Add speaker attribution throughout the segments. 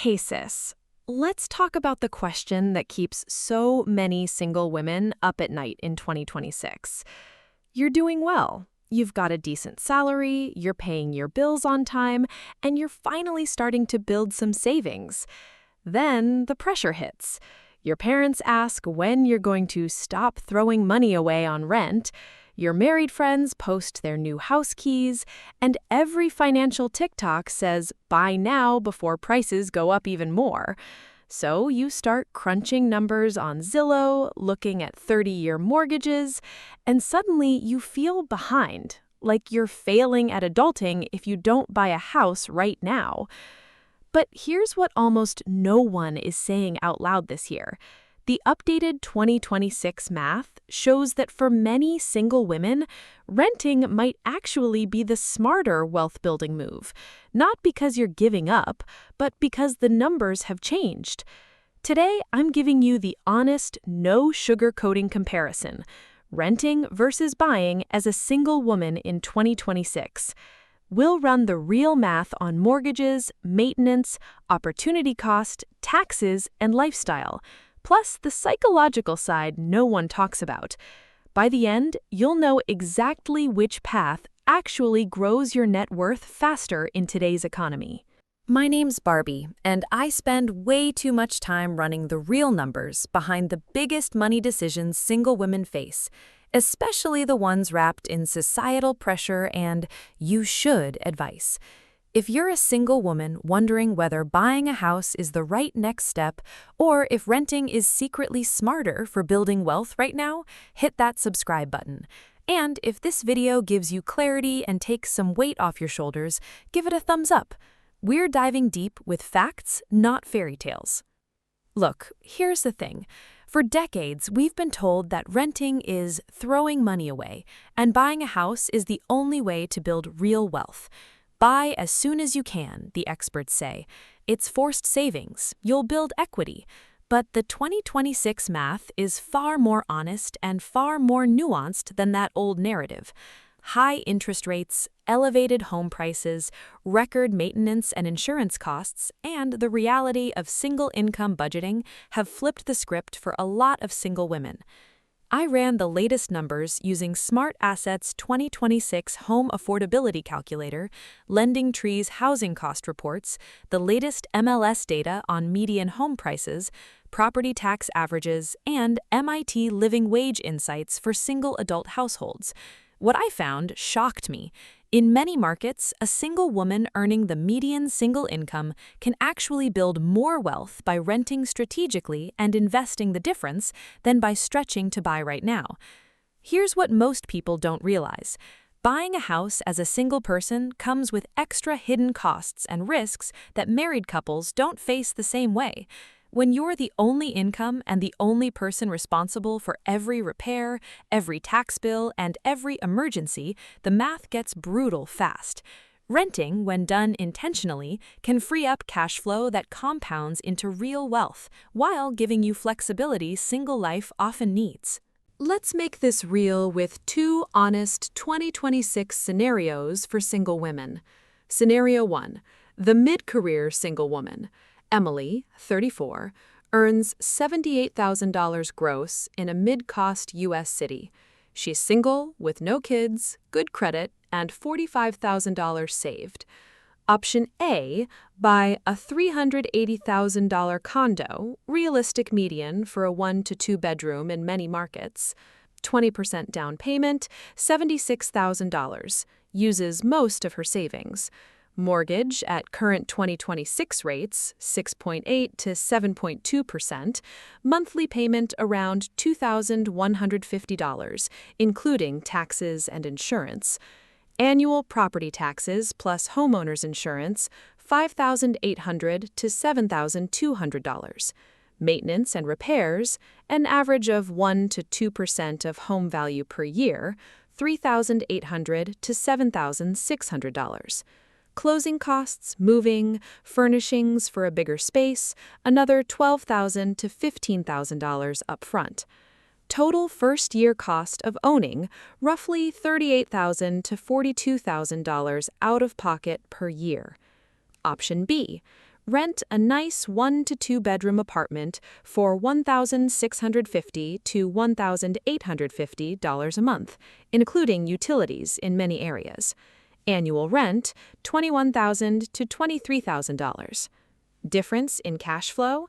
Speaker 1: Hey sis, let's talk about the question that keeps so many single women up at night in 2026. You're doing well. You've got a decent salary, you're paying your bills on time, and you're finally starting to build some savings. Then the pressure hits. Your parents ask when you're going to stop throwing money away on rent. Your married friends post their new house keys, and every financial TikTok says, buy now before prices go up even more. So you start crunching numbers on Zillow, looking at 30-year mortgages, and suddenly you feel behind, like you're failing at adulting if you don't buy a house right now. But here's what almost no one is saying out loud this year. The updated 2026 math shows that for many single women, renting might actually be the smarter wealth-building move, not because you're giving up, but because the numbers have changed. Today, I'm giving you the honest, no sugarcoating comparison, renting versus buying as a single woman in 2026. We'll run the real math on mortgages, maintenance, opportunity cost, taxes, and lifestyle, plus the psychological side no one talks about. By the end, you'll know exactly which path actually grows your net worth faster in today's economy.
Speaker 2: My name's Barbie, and I spend way too much time running the real numbers behind the biggest money decisions single women face, especially the ones wrapped in societal pressure and "you should" advice. If you're a single woman wondering whether buying a house is the right next step, or if renting is secretly smarter for building wealth right now, hit that subscribe button. And if this video gives you clarity and takes some weight off your shoulders, give it a thumbs up. We're diving deep with facts, not fairy tales. Look, here's the thing. For decades, we've been told that renting is throwing money away, and buying a house is the only way to build real wealth. Buy as soon as you can, the experts say. It's forced savings. You'll build equity. But the 2026 math is far more honest and far more nuanced than that old narrative. High interest rates, elevated home prices, record maintenance and insurance costs, and the reality of single-income budgeting have flipped the script for a lot of single women. I ran the latest numbers using Smart Asset's 2026 Home Affordability Calculator, LendingTree's housing cost reports, the latest MLS data on median home prices, property tax averages, and MIT Living Wage insights for single adult households. What I found shocked me. In many markets, a single woman earning the median single income can actually build more wealth by renting strategically and investing the difference than by stretching to buy right now. Here's what most people don't realize. Buying a house as a single person comes with extra hidden costs and risks that married couples don't face the same way. When you're the only income and the only person responsible for every repair, every tax bill, and every emergency, the math gets brutal fast. Renting, when done intentionally, can free up cash flow that compounds into real wealth, while giving you flexibility single life often needs.
Speaker 1: Let's make this real with two honest 2026 scenarios for single women. Scenario 1. The mid-career single woman. Emily, 34, earns $78,000 gross in a mid-cost U.S. city. She's single, with no kids, good credit, and $45,000 saved. Option A, buy a $380,000 condo, realistic median for a 1 to 2 bedroom in many markets. 20% down payment, $76,000. Uses most of her savings. Mortgage at current 2026 rates, 6.8 to 7.2%, monthly payment around $2,150, including taxes and insurance. Annual property taxes plus homeowners insurance, $5,800 to $7,200. Maintenance and repairs, an average of 1 to 2% of home value per year, $3,800 to $7,600. Closing costs, moving, furnishings for a bigger space, another $12,000 to $15,000 upfront. Total first-year cost of owning, roughly $38,000 to $42,000 out of pocket per year. Option B, Rent a nice 1 to 2 bedroom apartment for $1,650 to $1,850 a month, including utilities in many areas. Annual rent $21,000 to $23,000. Difference in cash flow?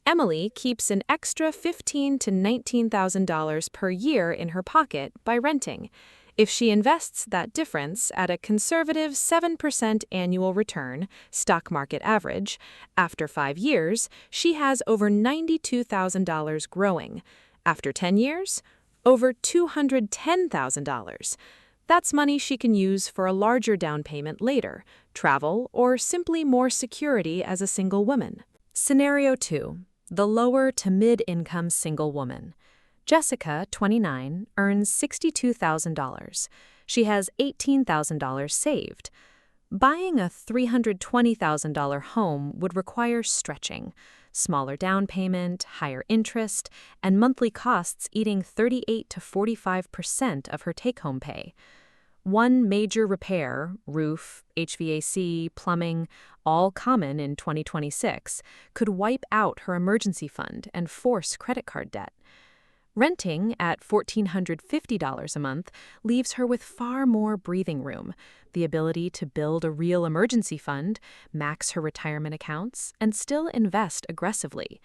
Speaker 1: Emily keeps an extra $15,000 to $19,000 per year in her pocket by renting. If she invests that difference at a conservative 7% annual return, stock market average, after 5 years, she has over $92,000 growing. After 10 years, over $210,000. That's money she can use for a larger down payment later, travel, or simply more security as a single woman. Scenario 2. The lower to mid-income single woman. Jessica, 29, earns $62,000. She has $18,000 saved. Buying a $320,000 home would require stretching, smaller down payment, higher interest, and monthly costs eating 38 to 45% of her take-home pay. One major repair, roof, HVAC, plumbing, all common in 2026, could wipe out her emergency fund and force credit card debt. Renting at $1,450 a month leaves her with far more breathing room, the ability to build a real emergency fund, max her retirement accounts, and still invest aggressively.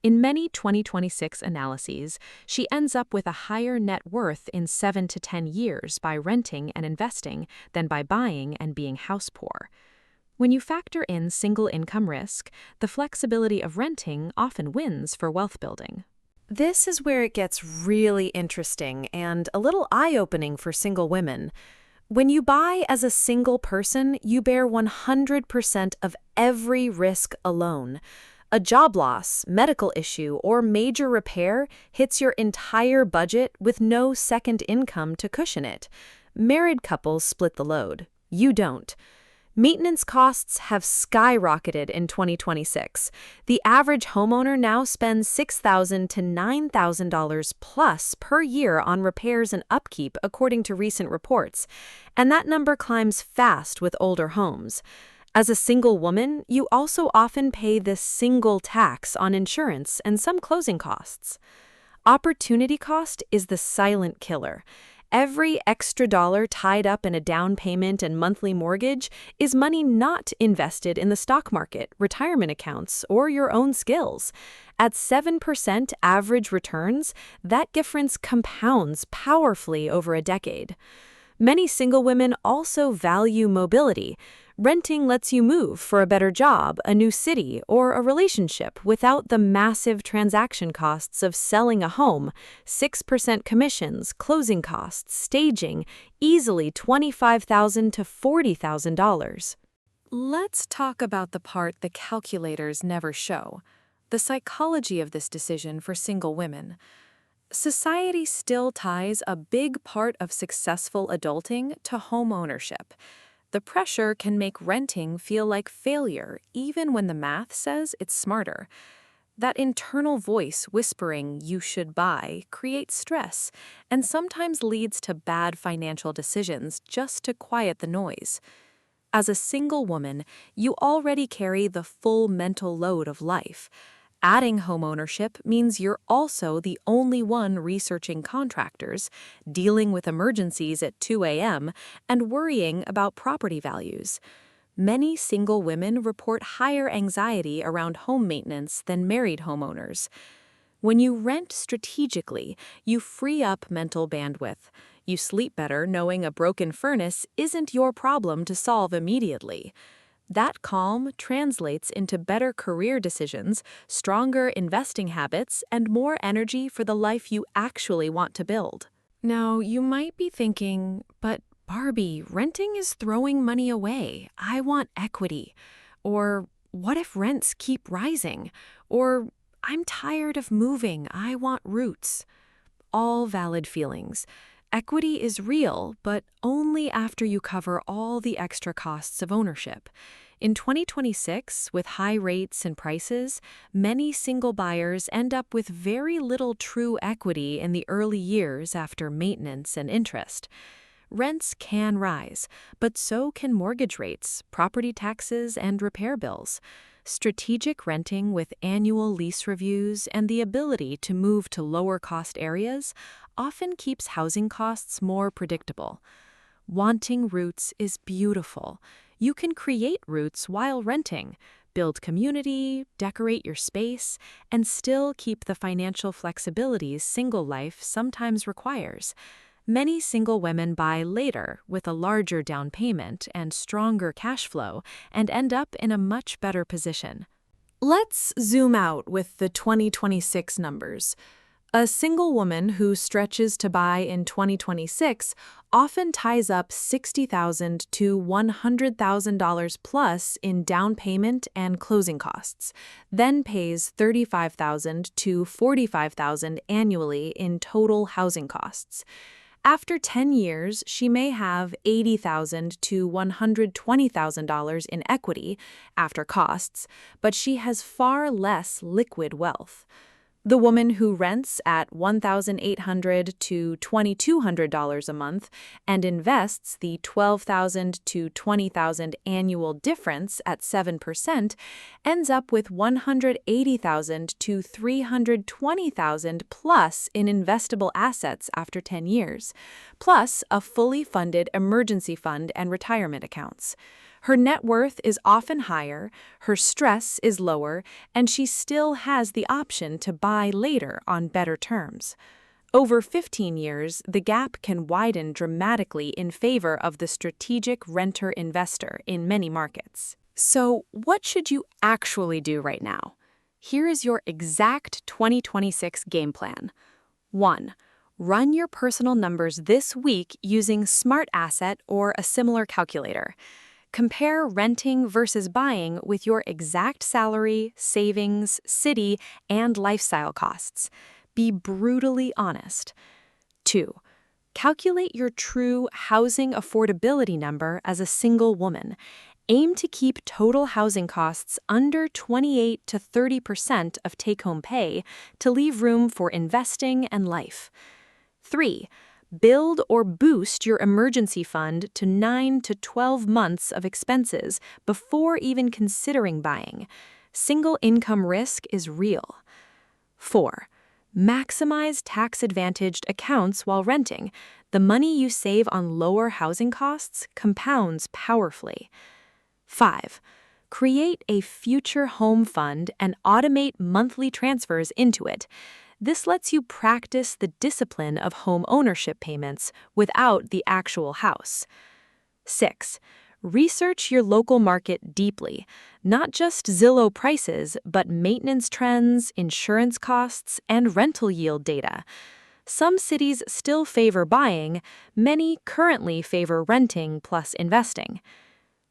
Speaker 1: In many 2026 analyses, she ends up with a higher net worth in 7 to 10 years by renting and investing than by buying and being house poor. When you factor in single income risk, the flexibility of renting often wins for wealth building. This is where it gets really interesting and a little eye-opening for single women. When you buy as a single person, you bear 100% of every risk alone. A job loss, medical issue, or major repair hits your entire budget with no second income to cushion it. Married couples split the load. You don't. Maintenance costs have skyrocketed in 2026. The average homeowner now spends $6,000 to $9,000 plus per year on repairs and upkeep, according to recent reports. And that number climbs fast with older homes. As a single woman, you also often pay this single tax on insurance and some closing costs. Opportunity cost is the silent killer. Every extra dollar tied up in a down payment and monthly mortgage is money not invested in the stock market, retirement accounts, or your own skills. At 7% average returns, that difference compounds powerfully over a decade. Many single women also value mobility. Renting lets you move for a better job, a new city, or a relationship without the massive transaction costs of selling a home, 6% commissions, closing costs, staging, easily $25,000 to $40,000. Let's talk about the part the calculators never show, the psychology of this decision for single women. Society still ties a big part of successful adulting to home ownership. The pressure can make renting feel like failure, even when the math says it's smarter. That internal voice whispering "you should buy" creates stress and sometimes leads to bad financial decisions just to quiet the noise. As a single woman, you already carry the full mental load of life. Adding homeownership means you're also the only one researching contractors, dealing with emergencies at 2 a.m., and worrying about property values. Many single women report higher anxiety around home maintenance than married homeowners. When you rent strategically, you free up mental bandwidth. You sleep better knowing a broken furnace isn't your problem to solve immediately. That calm translates into better career decisions, stronger investing habits, and more energy for the life you actually want to build. Now, you might be thinking, but Barbie, renting is throwing money away. I want equity. Or what if rents keep rising? Or I'm tired of moving. I want roots. All valid feelings. Equity is real, but only after you cover all the extra costs of ownership. In 2026, with high rates and prices, many single buyers end up with very little true equity in the early years after maintenance and interest. Rents can rise, but so can mortgage rates, property taxes, and repair bills. Strategic renting with annual lease reviews and the ability to move to lower-cost areas often keeps housing costs more predictable. Wanting roots is beautiful. You can create roots while renting, build community, decorate your space, and still keep the financial flexibilities single life sometimes requires. Many single women buy later with a larger down payment and stronger cash flow and end up in a much better position. Let's zoom out with the 2026 numbers. A single woman who stretches to buy in 2026 often ties up $60,000 to $100,000 plus in down payment and closing costs, then pays $35,000 to $45,000 annually in total housing costs. After 10 years, she may have $80,000 to $120,000 in equity after costs, but she has far less liquid wealth. The woman who rents at $1,800 to $2,200 a month and invests the $12,000 to $20,000 annual difference at 7% ends up with $180,000 to $320,000 plus in investable assets after 10 years, plus a fully funded emergency fund and retirement accounts. Her net worth is often higher, her stress is lower, and she still has the option to buy later on better terms. Over 15 years, the gap can widen dramatically in favor of the strategic renter-investor in many markets. So, what should you actually do right now? Here is your exact 2026 game plan. 1. Run your personal numbers this week using Smart Asset or a similar calculator. Compare renting versus buying with your exact salary, savings, city, and lifestyle costs. Be brutally honest. 2. Calculate your true housing affordability number as a single woman. Aim to keep total housing costs under 28 to 30% of take-home pay to leave room for investing and life. 3. Build or boost your emergency fund to 9 to 12 months of expenses before even considering buying. Single income risk is real. 4. Maximize tax-advantaged accounts while renting. The money you save on lower housing costs compounds powerfully. 5. Create a future home fund and automate monthly transfers into it. This lets you practice the discipline of home ownership payments without the actual house. 6. Research your local market deeply, not just Zillow prices, but maintenance trends, insurance costs, and rental yield data. Some cities still favor buying, many currently favor renting plus investing.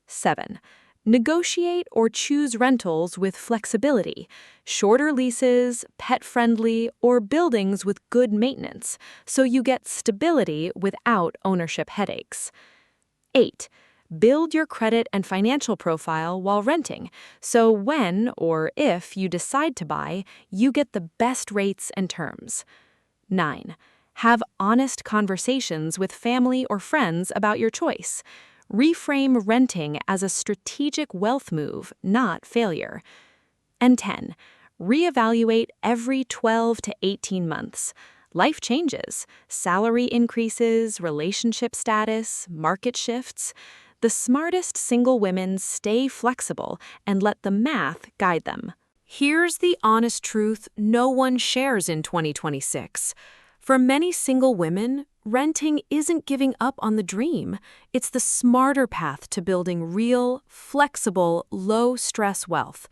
Speaker 1: 7. Negotiate or choose rentals with flexibility, shorter leases, pet-friendly, or buildings with good maintenance, so you get stability without ownership headaches. 8. Build your credit and financial profile while renting, so when or if you decide to buy, you get the best rates and terms. 9. Have honest conversations with family or friends about your choice. Reframe renting as a strategic wealth move, not failure. And 10. Reevaluate every 12 to 18 months. Life changes, salary increases, relationship status, market shifts. The smartest single women stay flexible and let the math guide them. Here's the honest truth no one shares in 2026. For many single women, renting isn't giving up on the dream. It's the smarter path to building real, flexible, low-stress wealth.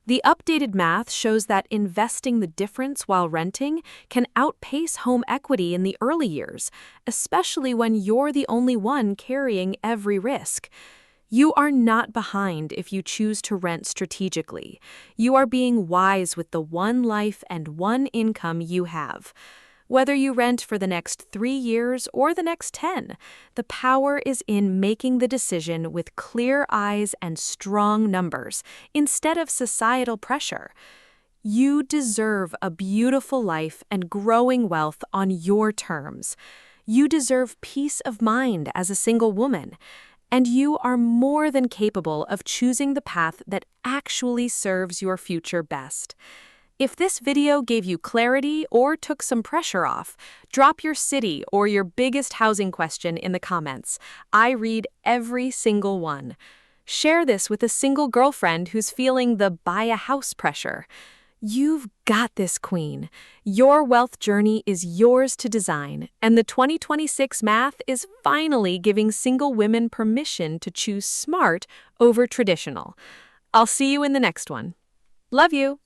Speaker 1: The updated math shows that investing the difference while renting can outpace home equity in the early years, especially when you're the only one carrying every risk. You are not behind if you choose to rent strategically. You are being wise with the one life and one income you have. Whether you rent for the next 3 years or the next 10, the power is in making the decision with clear eyes and strong numbers instead of societal pressure. You deserve a beautiful life and growing wealth on your terms. You deserve peace of mind as a single woman. and you are more than capable of choosing the path that actually serves your future best. If this video gave you clarity or took some pressure off, drop your city or your biggest housing question in the comments. I read every single one. Share this with a single girlfriend who's feeling the buy a house pressure. You've got this, Queen. Your wealth journey is yours to design, and the 2026 math is finally giving single women permission to choose smart over traditional. I'll see you in the next one. Love you!